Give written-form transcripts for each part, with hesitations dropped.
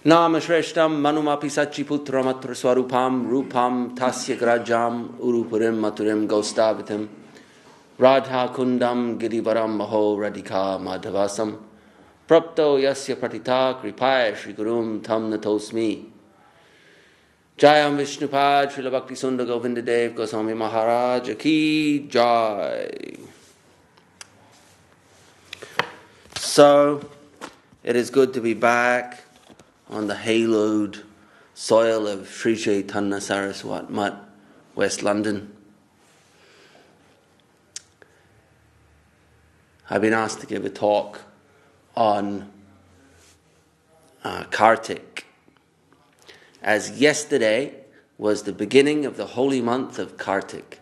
Namashreshtam manumapi sachiputram atra swarupam rupam tasya grajam urupurim maturim gaustavitim radha kundam gidivaram maho radhika madhavasam prapto yasya pratita kripaya shri gurum tam natosmi Jayam Vishnupad Srila Bhakti Sundar Govinda Dev Goswami Maharaj Ki Jai. So, it is good to be back on the hallowed soil of Sri Chaitanya Saraswat Mutt, West London. I've been asked to give a talk on Kārtik, as yesterday was the beginning of the holy month of Kārtik,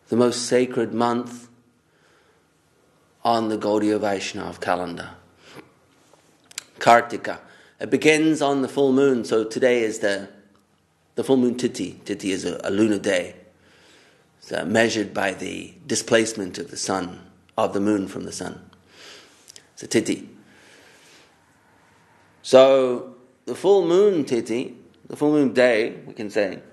the most sacred month on the Gauḍīya Vaiṣṇava calendar. Kārtika. It begins on the full moon, so today is the full moon Tithi. Tithi is a lunar day. It's measured by the displacement of the sun, of the moon from the sun. It's a Tithi. So, the full moon Tithi, the full moon day, we can say,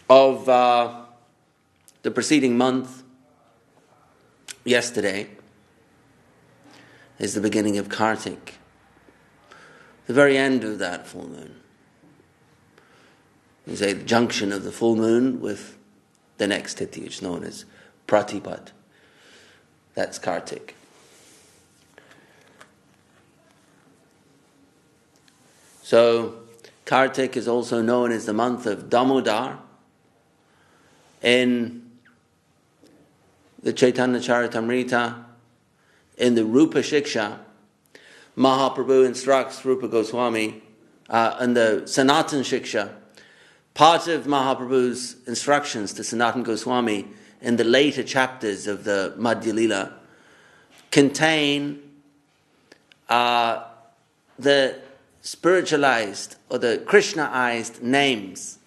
of the preceding month, yesterday, is the beginning of Kārtik, the very end of that full moon. You say the junction of the full moon with the next Tithi, which is known as Pratipad. That's Kārtik. So, Kārtik is also known as the month of Damodar. In the Chaitanya Charitamrita, in the Rupa Shiksha, Mahaprabhu instructs Rupa Goswami, in the Sanatan Shiksha, part of Mahaprabhu's instructions to Sanatan Goswami in the later chapters of the Madhya Lila contain the spiritualized or the Krishnaized names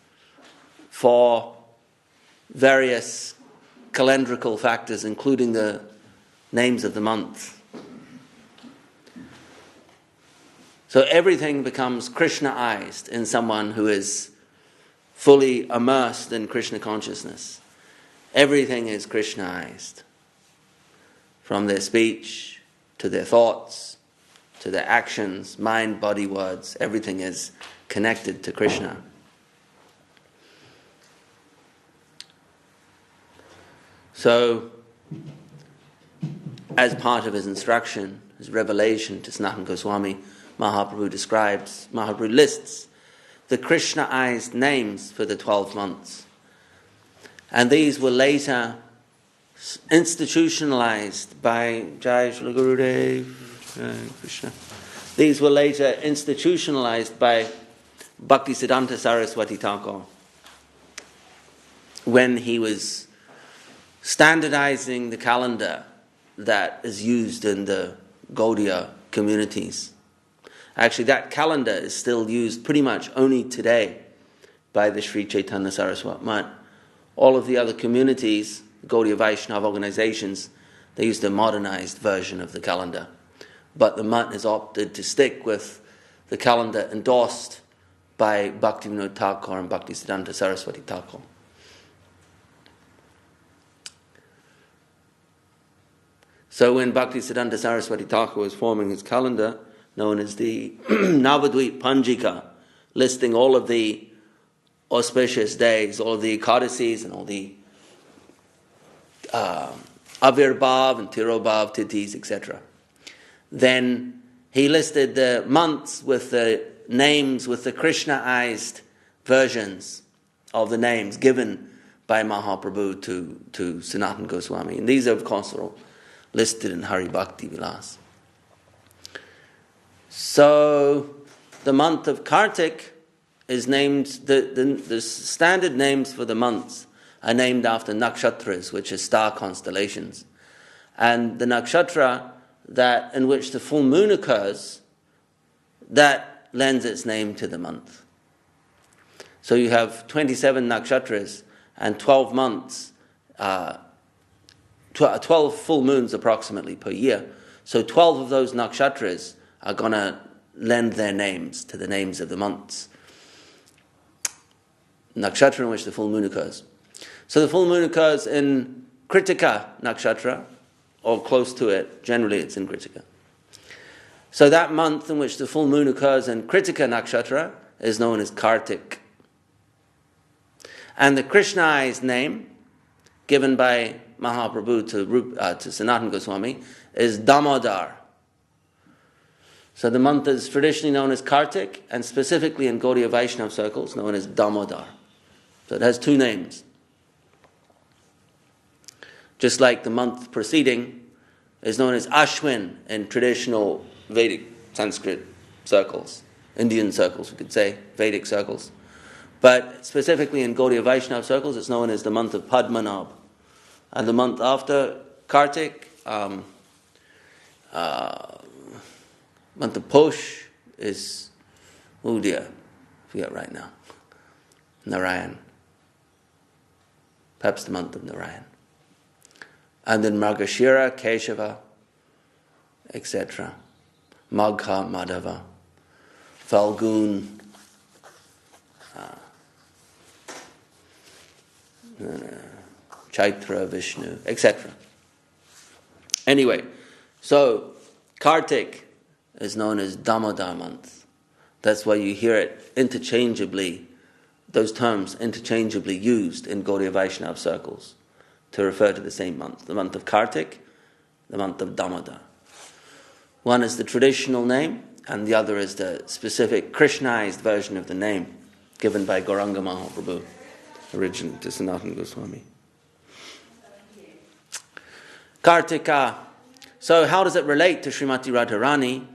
for various calendrical factors, including the names of the months. So everything becomes Krishnaized in someone who is fully immersed in Krishna consciousness. Everything is Krishnaized, from their speech to their thoughts to their actions, mind, body, words. Everything is connected to Krishna. So, as part of his instruction, his revelation to Sanatana Goswami, Mahaprabhu lists the Krishnaized names for the 12 months. And these were later institutionalized by Jai Shri Gurudev, Jai Krishna. These were later institutionalized by Bhaktisiddhanta Saraswati Thakur when he was standardizing the calendar that is used in the Gauḍīya communities. Actually, that calendar is still used pretty much only today by the Sri Chaitanya Saraswati Mutt. All of the other communities, Gauḍīya Vaiṣṇava organizations, they use the modernized version of the calendar. But the Mutt has opted to stick with the calendar endorsed by Bhaktivinoda Thakur and Bhaktisiddhanta Saraswati Thakur. So when Bhaktisiddhanta Saraswati Thakur was forming his calendar, known as the Navadvip Panjika, listing all of the auspicious days, all of the Ekadasis and all the Avirbhav and Tirobhav, Tithis, etc. Then he listed the months with the names, with the Krishnaized versions of the names given by Mahaprabhu to Sanatana Goswami. And these are, of course, all listed in Hari Bhakti Vilas. So, the month of Kārtik is named, the standard names for the months are named after nakshatras, which are star constellations. And the nakshatra that in which the full moon occurs, that lends its name to the month. So you have 27 nakshatras and 12 months, 12 full moons approximately per year. So 12 of those nakshatras are going to lend their names to the names of the months. Nakshatra in which the full moon occurs. So the full moon occurs in Kritika nakshatra, or close to it. Generally it's in Kritika. So that month in which the full moon occurs in Kritika nakshatra is known as Kārtik. And the Krishnaized name given by Mahaprabhu to Sanatana Goswami is Damodar. So the month is traditionally known as Kārtik, and specifically in Gauḍīya Vaiṣṇava circles known as Damodar. So it has two names. Just like the month preceding is known as Ashwin in traditional Vedic Sanskrit circles, Indian circles we could say, Vedic circles. But specifically in Gauḍīya Vaiṣṇava circles it's known as the month of Padmanabh. And the month after Kārtik, month of Posh is, oh dear, I forget right now, Narayan. Perhaps the month of Narayan. And then Margashira, Keshava, etc. Magha, Madhava, Falgun, Chaitra, Vishnu, etc. Anyway, so Kārtik is known as Damodar month. That's why you hear it interchangeably, those terms interchangeably used in Gauḍīya Vaiṣṇava circles to refer to the same month. The month of Kārtik, the month of Damodar. One is the traditional name, and the other is the specific Krishnaized version of the name given by Gauranga Mahaprabhu, originally to Sanatana Goswami. Kārtika. So how does it relate to Srimati Radharani?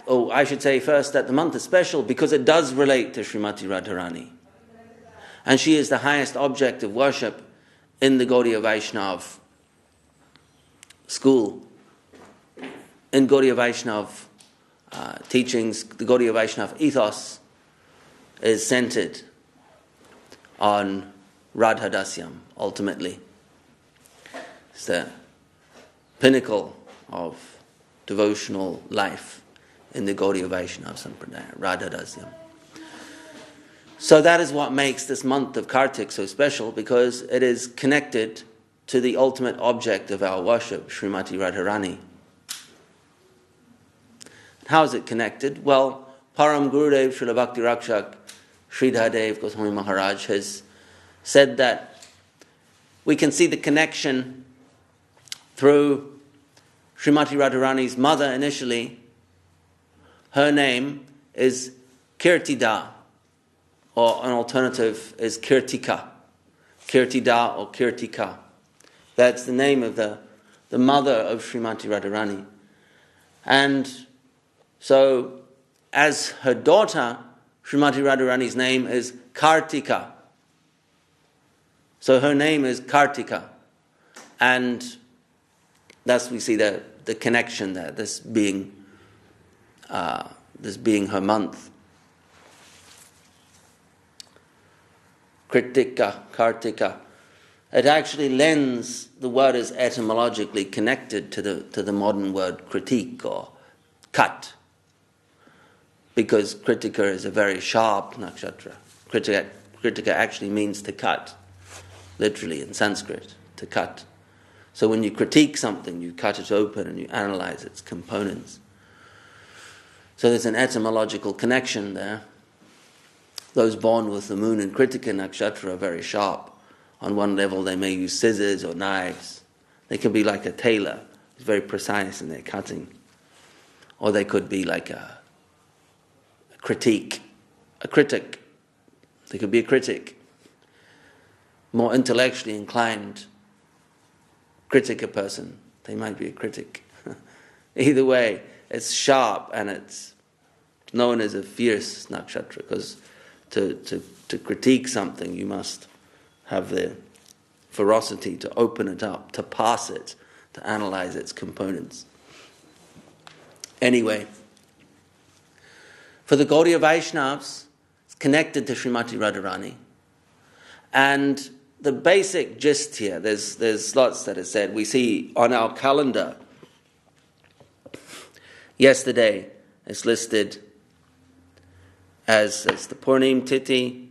Oh, I should say first that the month is special because it does relate to Srimati Radharani. And she is the highest object of worship in the Gauḍīya Vaiṣṇava school. In Gauḍīya Vaiṣṇava teachings, the Gauḍīya Vaiṣṇava ethos is centered on Radha Dasyam, ultimately. It's the pinnacle of devotional life in the Gauḍīya Vaiṣṇava Sampradāya, Radha Dasyam. So that is what makes this month of Kārtik so special, because it is connected to the ultimate object of our worship, Srimati Radharani. How is it connected? Well, Param Gurudev Srila Bhakti Rakshak Sridhar Goswami Maharaj has said that we can see the connection through Srimati Radharani's mother initially. Her name is Kirtida, or an alternative is Kirtika. Kirtida or Kirtika. That's the name of the mother of Srimati Radharani. And so, as her daughter, Srimati Radharani's name is Kārtika. So her name is Kārtika. And thus we see the connection there, this being her month. Kritika, Kārtika. It actually lends, the word is etymologically connected to the modern word critique or cut, because Kritika is a very sharp nakshatra. Kritika actually means to cut, literally in Sanskrit, to cut. So when you critique something, you cut it open and you analyze its components. So there's an etymological connection there. Those born with the moon in Kritika nakshatra are very sharp. On one level they may use scissors or knives. They can be like a tailor, who's very precise in their cutting. Or they could be like a critic. They could be a critic. More intellectually inclined critic person, they might be a critic. Either way, it's sharp and it's known as a fierce nakshatra, because to critique something you must have the ferocity to open it up, to parse it, to analyze its components. Anyway, for the Gauḍīya Vaishnavas, it's connected to Srimati Radharani. And the basic gist here, there's lots that is said. We see on our calendar Yesterday is listed as the Purnim Tithi,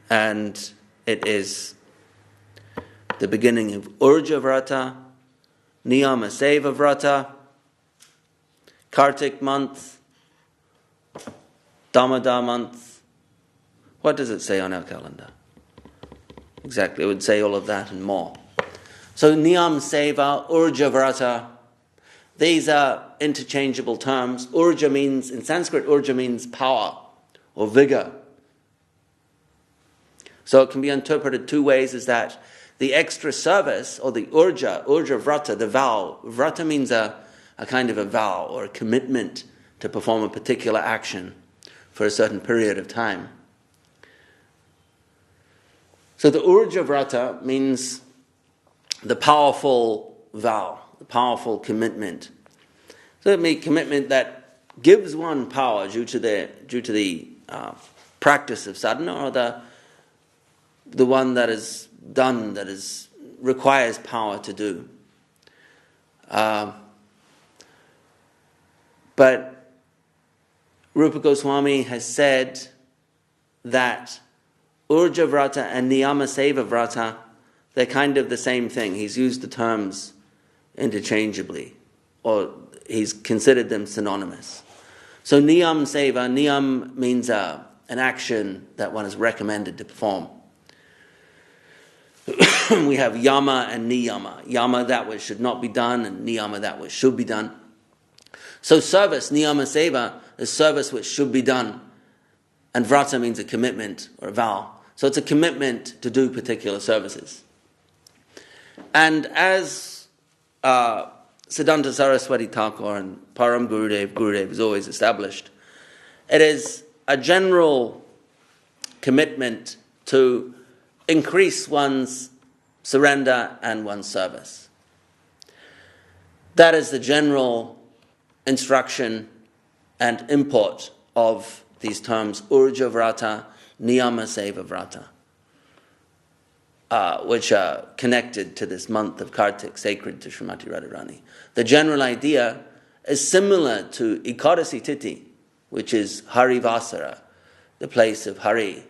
and it is the beginning of Urja Vrata, Niyama Seva Vrata, Kārtik month, Damodar month. What does it say on our calendar? Exactly, it would say all of that and more. So Niyam Seva, Urja Vrata, these are interchangeable terms. Urja means, in Sanskrit, Urja means power or vigor. So it can be interpreted two ways, is that the extra service, or the Urja Vrata, the vow. Vrata means a kind of a vow or a commitment to perform a particular action for a certain period of time. So the Urja Vrata means the powerful vow, the powerful commitment. So it means commitment that gives one power due to the practice of sadhana, or the one that is done, that requires power to do. But Rupa Goswami has said that Urja Vrata and Niyama Seva Vrata, they're kind of the same thing. He's used the terms interchangeably, or he's considered them synonymous. So Niyam Seva, Niyam means an action that one is recommended to perform. We have Yama and Niyama. Yama, that which should not be done, and Niyama, that which should be done. So service, Niyama Seva, is service which should be done. And Vrata means a commitment or a vow. So it's a commitment to do particular services. And as Siddhanta Saraswati Thakur and Param Gurudev has always established, it is a general commitment to increase one's surrender and one's service. That is the general instruction and import of these terms, Urja Vrata, Niyama Seva Vrata, which are connected to this month of Kārtik, sacred to Srimati Radharani. The general idea is similar to Ekadasi Tithi, which is Hari Vasara, the place of Hari,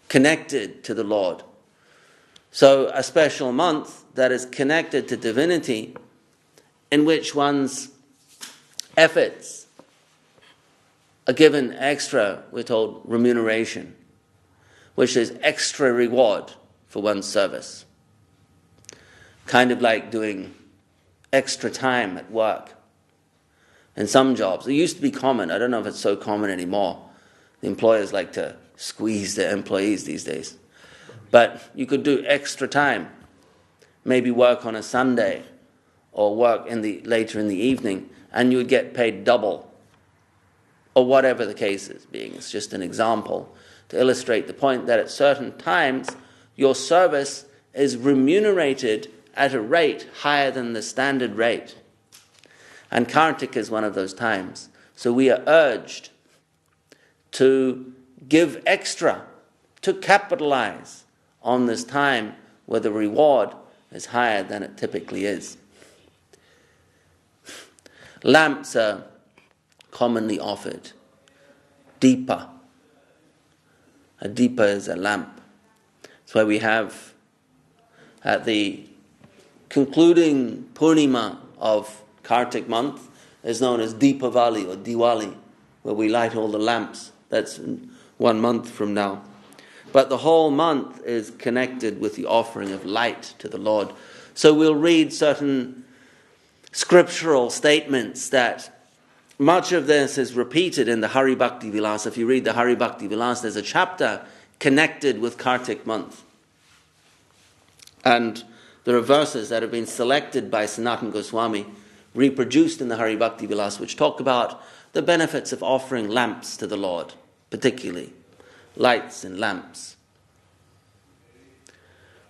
connected to the Lord. So a special month that is connected to divinity, in which one's efforts are given extra, we're told, remuneration, which is extra reward for one's service. Kind of like doing extra time at work. In some jobs, it used to be common, I don't know if it's so common anymore. The employers like to squeeze their employees these days. But you could do extra time, maybe work on a Sunday, or work later in the evening, and you would get paid double, or whatever the case is being. It's just an example to illustrate the point that at certain times your service is remunerated at a rate higher than the standard rate. And Kārtik is one of those times. So we are urged to give extra, to capitalize on this time where the reward is higher than it typically is. Lamps are commonly offered. Deepa. A deepa is a lamp. That's why we have at the concluding Purnima of Kārtik month is known as Deepavali or Diwali, where we light all the lamps. That's 1 month from now. But the whole month is connected with the offering of light to the Lord. So we'll read certain scriptural statements that much of this is repeated in the Hari Bhakti Vilasa. If you read the Hari Bhakti Vilasa, there's a chapter connected with Kārtik month. And there are verses that have been selected by Sanatana Goswami, reproduced in the Hari Bhakti Vilasa, which talk about the benefits of offering lamps to the Lord, particularly lights and lamps.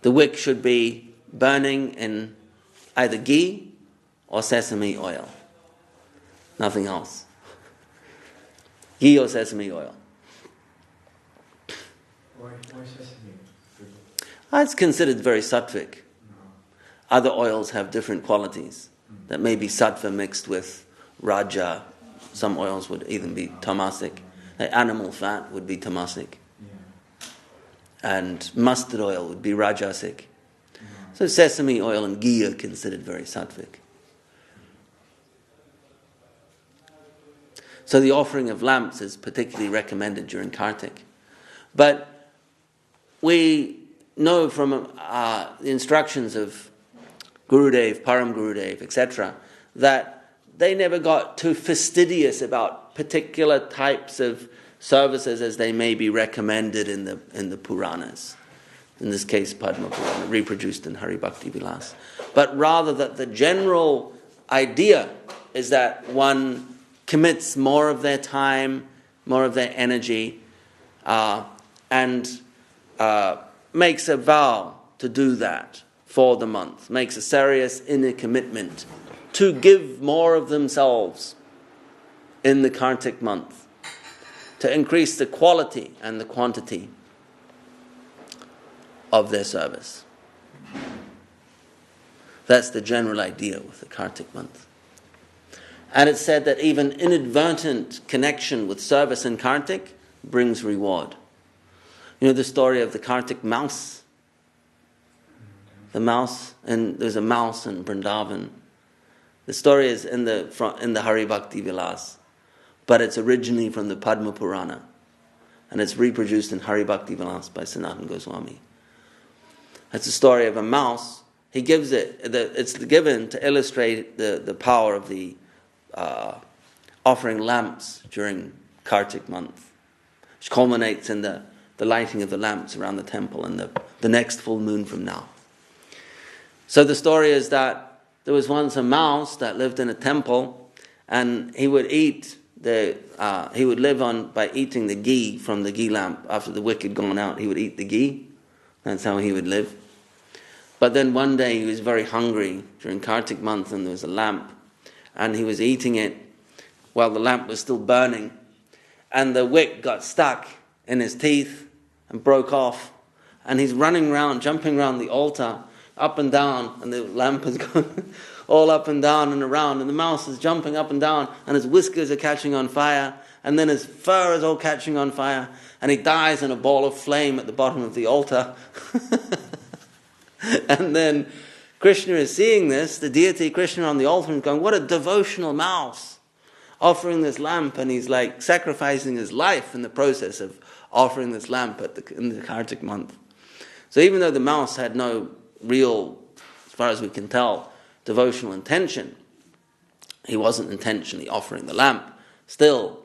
The wick should be burning in either ghee or sesame oil. Nothing else. Ghee or sesame oil. Why sesame? It's considered very sattvic. Other oils have different qualities. that may be sattva mixed with raja. Some oils would even be tamasic. Animal fat would be tamasic. And mustard oil would be rajasic. So sesame oil and ghee are considered very sattvic. So the offering of lamps is particularly recommended during Kārtik. But we know from the instructions of Gurudev, Param Gurudev, etc., that they never got too fastidious about particular types of services as they may be recommended in the Puranas. In this case, Padma Purana, reproduced in Hari Bhakti Vilas. But rather that the general idea is that one commits more of their time, more of their energy, and makes a vow to do that for the month, makes a serious inner commitment to give more of themselves in the Kārtik month, to increase the quality and the quantity of their service. That's the general idea with the Kārtik month. And it's said that even inadvertent connection with service in Kārtik brings reward. You know the story of the Kārtik mouse? The mouse, and there's a mouse in Vrindavan. The story is in the Hari Bhakti Vilas, but it's originally from the Padma Purana, and it's reproduced in Hari Bhakti Vilas by Sanatana Goswami. It's a story of a mouse. He gives it's given to illustrate the power of the offering lamps during Kārtik month, which culminates in the lighting of the lamps around the temple and the next full moon from now. So the story is that there was once a mouse that lived in a temple, and he would live by eating the ghee from the ghee lamp. After the wick had gone out, he would eat the ghee. That's how he would live. But then one day he was very hungry during Kārtik month, and there was a lamp, and he was eating it while the lamp was still burning, and the wick got stuck in his teeth and broke off, and he's running around, jumping around the altar, up and down, and the lamp has gone all up and down and around, and the mouse is jumping up and down, and his whiskers are catching on fire, and then his fur is all catching on fire, and he dies in a ball of flame at the bottom of the altar. And then Krishna is seeing this, the deity Krishna on the altar, and going, what a devotional mouse, offering this lamp, and he's like sacrificing his life in the process of offering this lamp in the Kārtik month. So even though the mouse had no real, as far as we can tell, devotional intention, he wasn't intentionally offering the lamp. Still,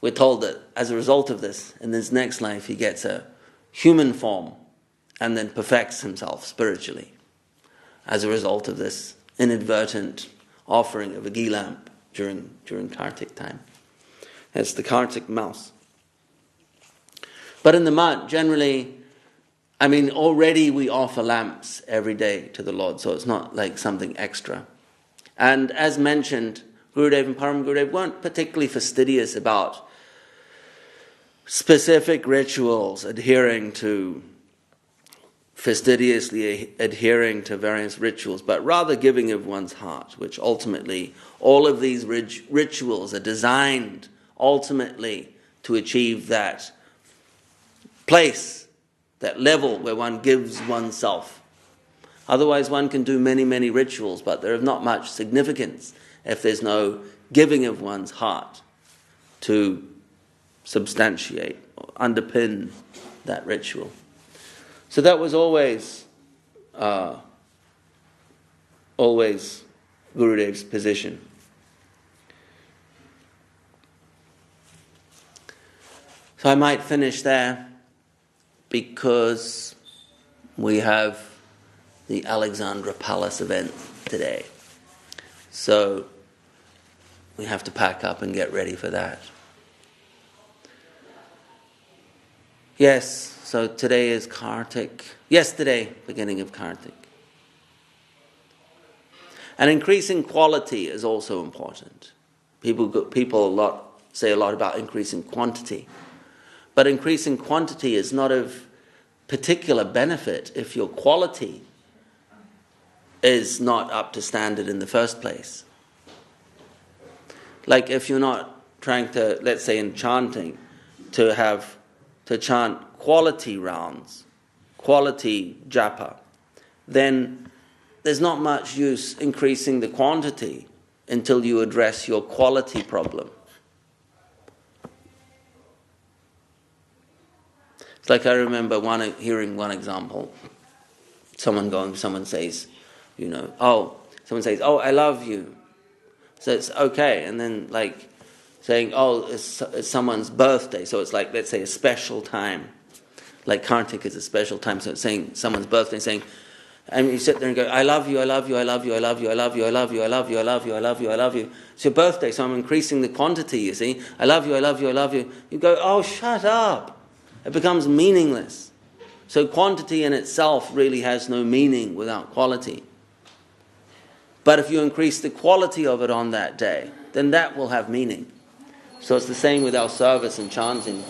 we're told that as a result of this, in his next life, he gets a human form and then perfects himself spiritually as a result of this inadvertent offering of a ghee lamp during Kārtik time. That's the Kārtik mouse. But in the mud, generally, already we offer lamps every day to the Lord, so it's not like something extra. And as mentioned, Gurudev and Param Gurudev weren't particularly fastidious about specific rituals, fastidiously adhering to various rituals, but rather giving of one's heart, which ultimately, all of these rituals are designed ultimately to achieve that place, that level where one gives oneself. Otherwise one can do many, many rituals, but they're of not much significance if there's no giving of one's heart to substantiate or underpin that ritual. So that was always Gurudev's position. So I might finish there because we have the Alexandra Palace event today. So we have to pack up and get ready for that. Yes, so today is Kārtik. Yesterday, beginning of Kārtik. And increasing quality is also important. People say a lot about increasing quantity. But increasing quantity is not of particular benefit if your quality is not up to standard in the first place. Like if you're not trying to, let's say in chanting, to chant quality rounds, quality japa, then there's not much use increasing the quantity until you address your quality problem. It's like I remember hearing one example. Someone says, oh, I love you. So it's okay. And then like saying, oh, it's someone's birthday. So it's like, let's say, a special time. Like Kārtik is a special time. So it's saying someone's birthday, saying, and you sit there and go, I love you, I love you, I love you, I love you, I love you, I love you, I love you, I love you, I love you, I love you. It's your birthday, so I'm increasing the quantity, you see. I love you, I love you, I love you. You go, oh, shut up. It becomes meaningless. So quantity in itself really has no meaning without quality. But if you increase the quality of it on that day, then that will have meaning. So it's the same with our service and chanting.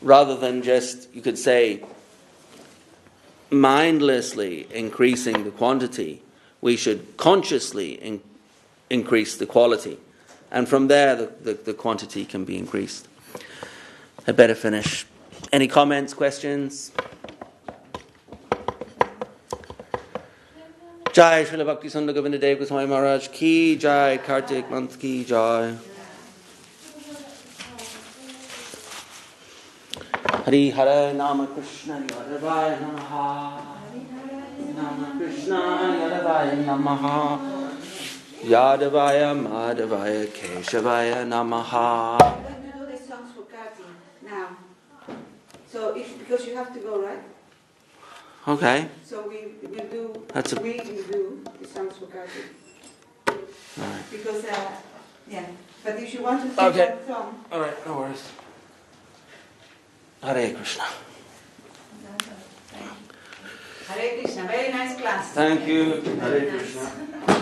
Rather than just, you could say, mindlessly increasing the quantity, we should consciously increase the quality. And from there, the quantity can be increased. I better finish. Any comments, questions? Jai Srila Bhakti Sundar Govinda Dev Goswami Maharaj Ki Jai, Kārtik Month Ki Jai. Hari Hare Nama Krishna Yadavaya Namaha. Nama Krishna Yadavaya Namaha. Yadavaya Madhavaya Keshavaya Namaha. I'm going to do the songs for Kārtik now. So because you have to go, right? Okay. So we will do That's a- we will do the songs for Kārtik. Alright. Because yeah. But if you want to sing Okay. that song. Alright, no worries. Hare Krishna. Hare Krishna, very nice class. Thank you. Hare Krishna.